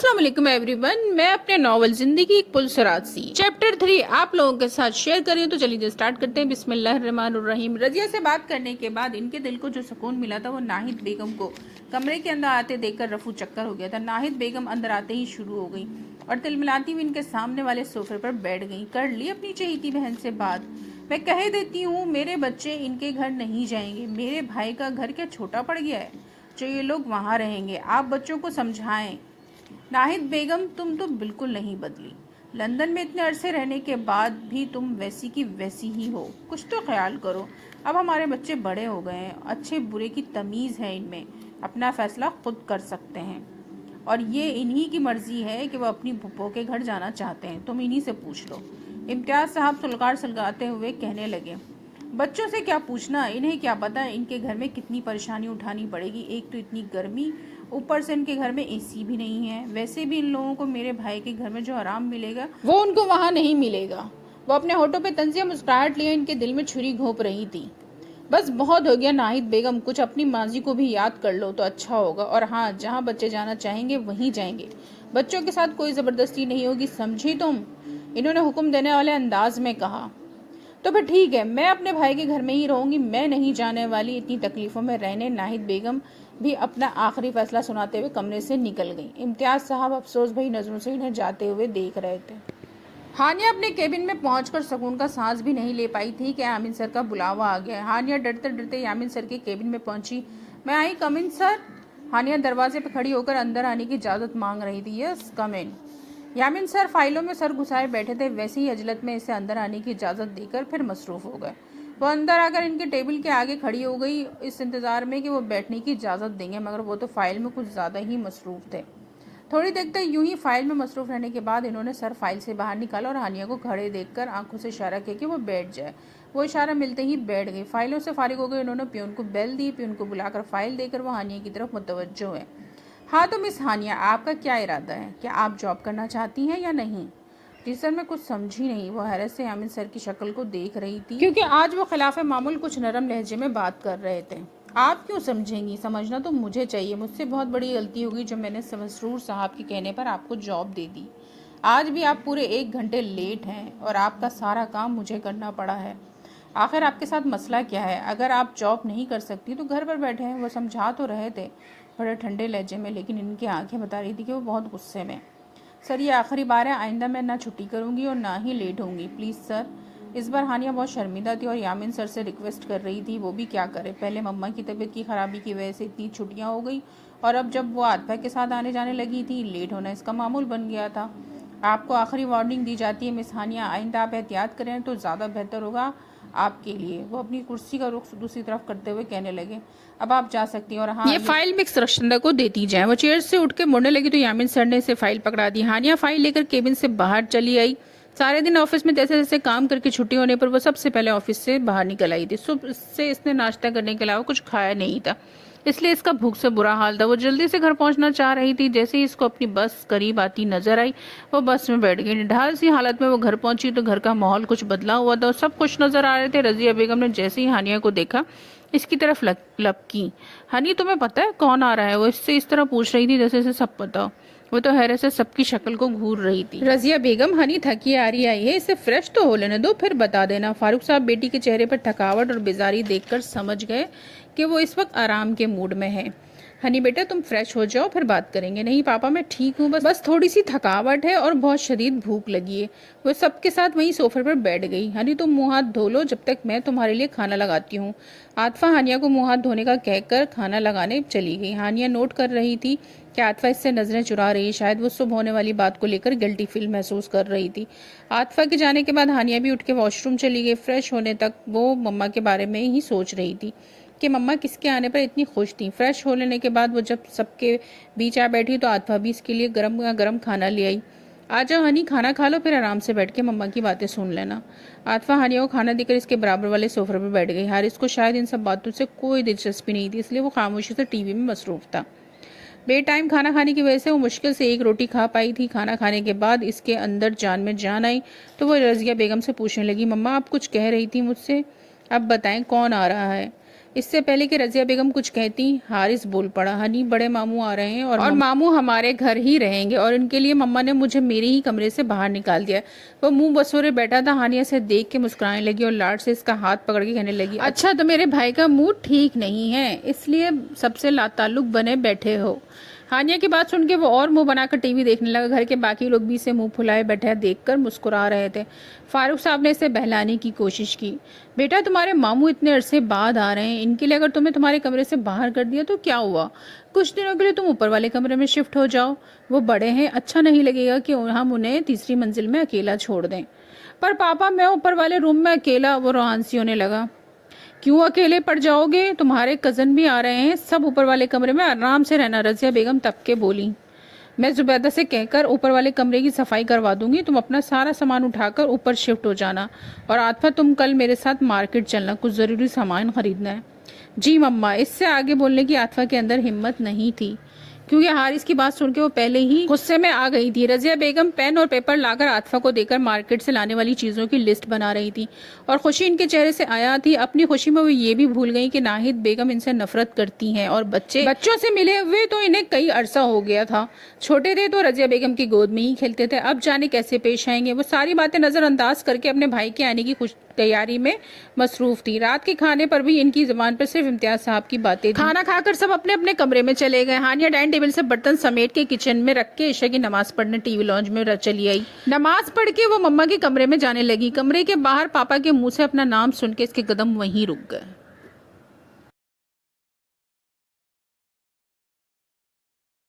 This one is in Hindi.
अस्सलाम वालेकुम एवरीवन। मैं अपने नॉवल जिंदगी एक पुलसराज सी चैप्टर 3 आप लोगों के साथ शेयर कर रही हूँ। तो चलिए स्टार्ट करते हैं। बिस्मिल्लाहिर्रहमानिर्रहीम। रजिया से बात करने के बाद इनके दिल को जो सुकून मिला था वो नाहिद बेगम को कमरे के अंदर आते देखकर रफू चक्कर हो गया था। नाहिद बेगम अंदर आते ही शुरू हो गई और तिलमिलाती हुई इनके सामने वाले सोफे पर बैठ गई। कर ली अपनी चहेती बहन से बात। मैं कह देती हूँ मेरे बच्चे इनके घर नहीं जाएंगे। मेरे भाई का घर क्या छोटा पड़ गया है जो ये लोग वहाँ रहेंगे? आप बच्चों को समझाएं। नाहिद बेगम तुम तो बिल्कुल नहीं बदली। लंदन में इतने अरसे रहने के बाद भी तुम वैसी की वैसी ही हो। कुछ तो ख्याल करो। अब हमारे बच्चे बड़े हो गए हैं, अच्छे बुरे की तमीज़ है इनमें, अपना फैसला खुद कर सकते हैं और ये इन्हीं की मर्जी है कि वो अपनी फुप्पो के घर जाना चाहते हैं। तुम इन्हीं से पूछ लो। इम्तियाज़ साहब सुलगार सुलगाते हुए कहने लगे, बच्चों से क्या पूछना, इन्हें क्या पता इनके घर में कितनी परेशानी उठानी पड़ेगी। एक तो इतनी गर्मी, ऊपर से इनके घर में एसी भी नहीं है। वैसे भी इन लोगों को मेरे भाई के घर में जो आराम मिलेगा वो उनको वहाँ नहीं मिलेगा। वो अपने होठों पे तंजिया मुस्कुराहट लिए इनके दिल में छुरी घोंप रही थी। बस बहुत हो गया नाहिद बेगम, कुछ अपनी माजी को भी याद कर लो तो अच्छा होगा। और हाँ, जहाँ बच्चे जाना चाहेंगे वहीं जाएंगे। बच्चों के साथ कोई ज़बरदस्ती नहीं होगी, समझी तुम? इन्होंने हुक्म देने वाले अंदाज में कहा। तो फिर ठीक है, मैं अपने भाई के घर में ही रहूंगी, मैं नहीं जाने वाली इतनी तकलीफों में रहने। नाहिद बेगम भी अपना आखिरी फैसला सुनाते हुए कमरे से निकल गई। इम्तियाज साहब अफसोस भरी नजरों से इन्हें जाते हुए देख रहे थे। हानिया अपने केबिन में पहुंचकर सुकून का सांस भी नहीं ले पाई थी कि यामिन सर का बुलावा आ गया। हानिया डरते डरते यामिन सर के केबिन में पहुंची। मैं आई कम इन सर? हानिया दरवाजे पर खड़ी होकर अंदर आने की इजाज़त मांग रही थी। यस कम इन। यामिन सर फाइलों में सर घुसाए बैठे थे। वैसे ही अजलत में इसे अंदर आने की इजाज़त देकर फिर मसरूफ़ हो गए। वो अंदर आकर इनके टेबल के आगे खड़ी हो गई इस इंतज़ार में कि वो बैठने की इजाज़त देंगे, मगर वो तो फाइल में कुछ ज़्यादा ही मसरूफ़ थे। थोड़ी देर तक यूं ही फाइल में मसरूफ़ रहने के बाद इन्होंने सर फाइल से बाहर निकाला और हानिया को खड़े देखकर आंखों से इशारा किया कि वो बैठ जाए। वो इशारा मिलते ही बैठ गई। फाइलों से फारिग हो गई। उन्होंने प्यून को बेल दी। प्यून को बुलाकर फाइल देकर वो हानिया की तरफ मुतवज्जो है। हाँ तो मिस हानिया, आपका क्या इरादा है? क्या आप जॉब करना चाहती हैं या नहीं? जी सर, मैं कुछ समझी नहीं। वो हैरत से यामिन सर की शक्ल को देख रही थी क्योंकि आज वो खिलाफ मामूल कुछ नरम लहजे में बात कर रहे थे। आप क्यों समझेंगी? समझना तो मुझे चाहिए। मुझसे बहुत बड़ी गलती होगी जो मैंने मसरूर साहब के कहने पर आपको जॉब दे दी। आज भी आप पूरे 1 घंटे लेट हैं और आपका सारा काम मुझे करना पड़ा है। आखिर आपके साथ मसला क्या है? अगर आप जॉब नहीं कर सकती तो घर पर बैठे हैं। वो समझा तो रहे थे बड़े ठंडे लहजे में, लेकिन इनकी आंखें बता रही थी कि वो बहुत गुस्से में। सर ये आखिरी बार है, आइंदा मैं ना छुट्टी करूँगी और ना ही लेट होंगी, प्लीज़ सर। इस बार हानिया बहुत शर्मिंदा थी और यामिन सर से रिक्वेस्ट कर रही थी। वो भी क्या करे, पहले मम्मा की तबीयत की ख़राबी की वजह से इतनी छुट्टियाँ हो गई और अब जब वो आतिफा के साथ आने जाने लगी थी, लेट होना इसका मामूल बन गया था। आपको आखिरी वार्निंग दी जाती है मिस हानिया, आइंदा आप एहतियात करें तो ज़्यादा बेहतर होगा आपके लिए। वो अपनी कुर्सी का रुख दूसरी तरफ करते हुए कहने लगे, अब आप जा सकती हैं। और हाँ, ये फाइल मिक्स रक्षंदा को देती जाए। वो चेयर से उठ के मुड़ने लगी तो यामिन सर ने इसे फाइल पकड़ा दी। हानिया फाइल लेकर केबिन से बाहर चली आई। सारे दिन ऑफिस में जैसे जैसे काम करके छुट्टी होने पर वो सबसे पहले ऑफिस से बाहर निकल आई थी। सुबह से इसने नाश्ता करने के अलावा कुछ खाया नहीं था, इसलिए इसका भूख से बुरा हाल था। वो जल्दी से घर पहुंचना चाह रही थी। जैसे ही इसको अपनी बस करीब आती नजर आई, वो बस में बैठ गई। निढाल सी हालत में वो घर पहुंची तो घर का माहौल कुछ बदला हुआ था और सब कुछ नजर आ रहे थे। रजिया बेगम ने जैसे ही हानिया को देखा इसकी तरफ लपकी। हनी तुम्हें पता है कौन आ रहा है? वो इससे इस तरह पूछ रही थी जैसे इसे सब पता हो। वो तो हैरत से सबकी शक्ल को घूर रही थी। रजिया बेगम, हनी थकी आ रही आई है, इसे फ्रेश तो हो लेने दो फिर बता देना। फारूक साहब बेटी के चेहरे पर थकावट और बेजारी देखकर समझ गए कि वो इस वक्त आराम के मूड में है। हनी बेटा तुम फ्रेश हो जाओ फिर बात करेंगे। नहीं पापा मैं ठीक हूँ, बस थोड़ी सी थकावट है और बहुत शदीद भूख लगी है। वो सबके साथ वहीं सोफे पर बैठ गई। हनी तुम मुंह हाथ धो लो जब तक मैं तुम्हारे लिए खाना लगाती हूँ। आतिफा हानिया को मुंह हाथ धोने का कहकर खाना लगाने चली गई। हानिया नोट कर रही थी कि आतिफा इससे नजरें चुरा रही। शायद वो सुबह होने वाली बात को लेकर गिल्टी फील महसूस कर रही थी। आतिफा के जाने के बाद हानिया भी उठ के वॉशरूम चली गई। फ्रेश होने तक वो मम्मा के बारे में ही सोच रही थी कि मम्मा किसके आने पर इतनी खुश थी। फ्रेश हो लेने के बाद वो जब सबके बीच आ बैठी तो आतिफा भी इसके लिए गरम गरम खाना ले आई। आ जाओ हनी, खाना खा लो फिर आराम से बैठ के मम्मा की बातें सुन लेना। आतिफा हानिया को खाना देकर इसके बराबर वाले सोफे पर बैठ गई। हारिस को शायद इन सब बातों से कोई दिलचस्पी नहीं थी, इसलिए वो खामोशी से टीवी में मसरूफ था। बे टाइम खाना खाने की वजह से वो मुश्किल से 1 रोटी खा पाई थी। खाना खाने के बाद इसके अंदर जान में जान आई तो वो रजिया बेगम से पूछने लगी, मम्मा आप कुछ कह रही थी मुझसे, अब बताएं कौन आ रहा है? इससे पहले कि रजिया बेगम कुछ कहती, हारिस बोल पड़ा, हनी बड़े मामू आ रहे हैं और मामू हमारे घर ही रहेंगे और इनके लिए मम्मा ने मुझे मेरे ही कमरे से बाहर निकाल दिया। वो मुंह बसोरे बैठा था। हानिया से देख के मुस्कुराने लगी और लाड से इसका हाथ पकड़ के कहने लगी, अच्छा तो मेरे भाई का मूड ठीक नहीं है इसलिए सबसे लाताल्लुक बने बैठे हो। हानिया की बात सुन के वो और मुंह बनाकर टीवी देखने लगा। घर के बाकी लोग भी इसे मुंह फुलाए बैठे देखकर मुस्कुरा रहे थे। फारूक साहब ने इसे बहलाने की कोशिश की, बेटा तुम्हारे मामू इतने अरसे बाद आ रहे हैं, इनके लिए अगर तुम्हें तुम्हारे कमरे से बाहर कर दिया तो क्या हुआ? कुछ दिनों के लिए तुम ऊपर वाले कमरे में शिफ्ट हो जाओ, वो बड़े हैं, अच्छा नहीं लगेगा कि हम उन्हें तीसरी मंजिल में अकेला छोड़ दें। पर पापा मैं ऊपर वाले रूम में अकेला, वो रोहानसी होने लगा। क्यों अकेले पड़ जाओगे, तुम्हारे कजन भी आ रहे हैं, सब ऊपर वाले कमरे में आराम से रहना। रजिया बेगम तब के बोली, मैं जुबैदा से कहकर ऊपर वाले कमरे की सफाई करवा दूंगी, तुम अपना सारा सामान उठाकर ऊपर शिफ्ट हो जाना। और आतफा तुम कल मेरे साथ मार्केट चलना, कुछ ज़रूरी सामान खरीदना है। जी मम्मा। इससे आगे बोलने की आतफा के अंदर हिम्मत नहीं थी क्योंकि हारिस की बात सुन के वो पहले ही गुस्से में आ गई थी। रजिया बेगम पेन और पेपर लाकर आतफा को देकर मार्केट से लाने वाली चीज़ों की लिस्ट बना रही थी और खुशी इनके चेहरे से आया थी। अपनी खुशी में वो ये भी भूल गई कि नाहिद बेगम इनसे नफरत करती हैं और बच्चों से मिले हुए तो इन्हें कई अरसा हो गया था। छोटे थे तो रजिया बेगम की गोद में ही खेलते थे, अब जाने कैसे पेश आएंगे। वो सारी बातें नज़रअंदाज करके अपने भाई के आने की तैयारी में मसरूफ थी। रात के खाने पर भी इनकी जुबान पर सिर्फ इम्तियाज साहब की बातें थी। खाना खाकर सब अपने अपने कमरे में चले गए। हानिया डाइनिंग टेबल से बर्तन समेट के किचन में रख के ईशा की नमाज पढ़ने टीवी लॉन्ज में चली आई। नमाज पढ़ के वो मम्मा के कमरे में जाने लगी। कमरे के बाहर पापा के मुंह से अपना नाम सुन के इसके कदम वहीं रुक गए।